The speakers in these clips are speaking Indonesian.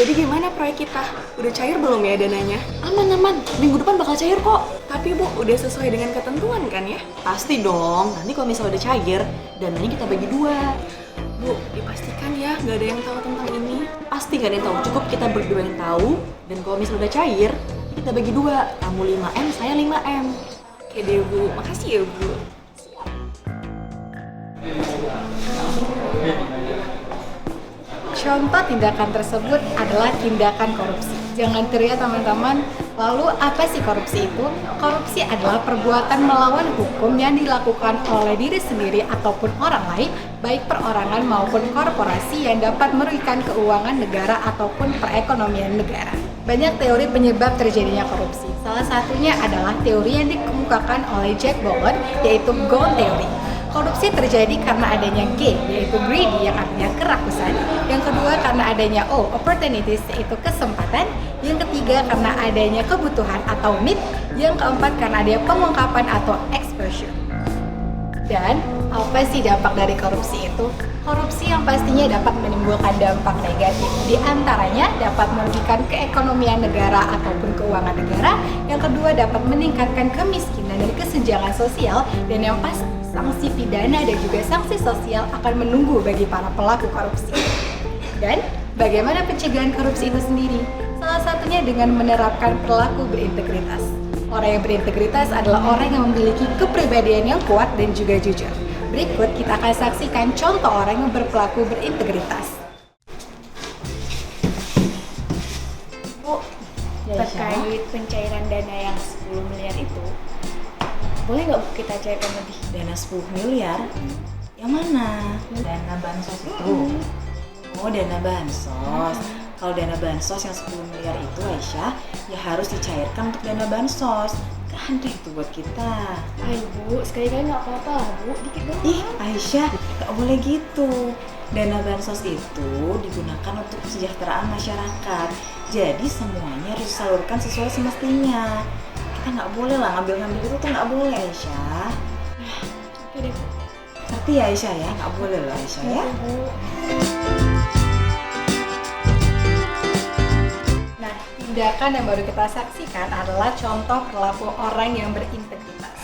Jadi gimana proyek kita? Udah cair belum ya dananya? Aman, minggu depan bakal cair kok. Tapi Bu, udah sesuai dengan ketentuan kan ya? Pasti dong, nanti kalau misalnya udah cair, dananya kita bagi dua. Bu, dipastikan ya nggak ada yang tahu tentang ini. Pasti gak ada yang tahu, cukup kita berdua yang tahu. Dan kalau misalnya udah cair, kita bagi dua. Kamu 5M, saya 5M. Oke deh Bu, makasih ya Bu. Contoh tindakan tersebut adalah tindakan korupsi. Jangan teriak teman-teman. Lalu apa sih korupsi itu? Korupsi adalah perbuatan melawan hukum yang dilakukan oleh diri sendiri ataupun orang lain, baik perorangan maupun korporasi yang dapat merugikan keuangan negara ataupun perekonomian negara. Banyak teori penyebab terjadinya korupsi. Salah satunya adalah teori yang dikemukakan oleh Jack Bowen, yaitu Gold Theory. Korupsi terjadi karena adanya G, yaitu greedy yang artinya kerakusan. Yang kedua karena adanya O, opportunities, yaitu kesempatan. Yang ketiga karena adanya kebutuhan atau need. Yang keempat karena adanya pengungkapan atau exposure. Dan apa sih dampak dari korupsi itu? Korupsi yang pastinya dapat menimbulkan dampak negatif. Di antaranya dapat merugikan keekonomian negara ataupun keuangan negara. Yang kedua dapat meningkatkan kemiskinan dan kesenjangan sosial. Dan yang pasti sanksi pidana dan juga sanksi sosial akan menunggu bagi para pelaku korupsi. Dan bagaimana pencegahan korupsi itu sendiri? Salah satunya dengan menerapkan perilaku berintegritas. Orang yang berintegritas adalah orang yang memiliki kepribadian yang kuat dan juga jujur. Berikut kita akan saksikan contoh orang yang berperilaku berintegritas. Bu, terkait pencairan dana yang 10 miliar itu, boleh nggak Bu kita cairkan lebih? Dana 10 miliar? Yang mana? Dana bansos itu? Oh, dana bansos. Kalau dana bansos yang 10 miliar itu, Aisyah, ya harus dicairkan untuk dana bansos. Kan itu buat kita. Ayo Bu, sekali-kali nggak apa-apa lah Bu, dikit doang. Ih, Aisyah, gak boleh gitu. Dana bansos itu digunakan untuk kesejahteraan masyarakat. Jadi semuanya harus disalurkan sesuai semestinya. Kita nggak boleh lah ngambil-ngambil itu tuh nggak boleh, Aisyah. Oke deh Bu. Ngerti ya Aisyah ya? Nggak boleh loh Aisyah ya. Bu. Nah, tindakan yang baru kita saksikan adalah contoh perilaku orang yang berintegritas.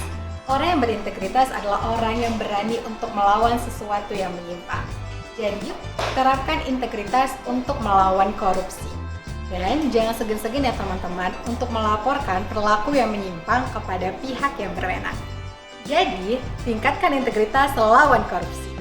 Orang yang berintegritas adalah orang yang berani untuk melawan sesuatu yang menyimpang. Jadi, terapkan integritas untuk melawan korupsi. Dan jangan segan-segan ya teman-teman untuk melaporkan perilaku yang menyimpang kepada pihak yang berwenang. Jadi, tingkatkan integritas lawan korupsi.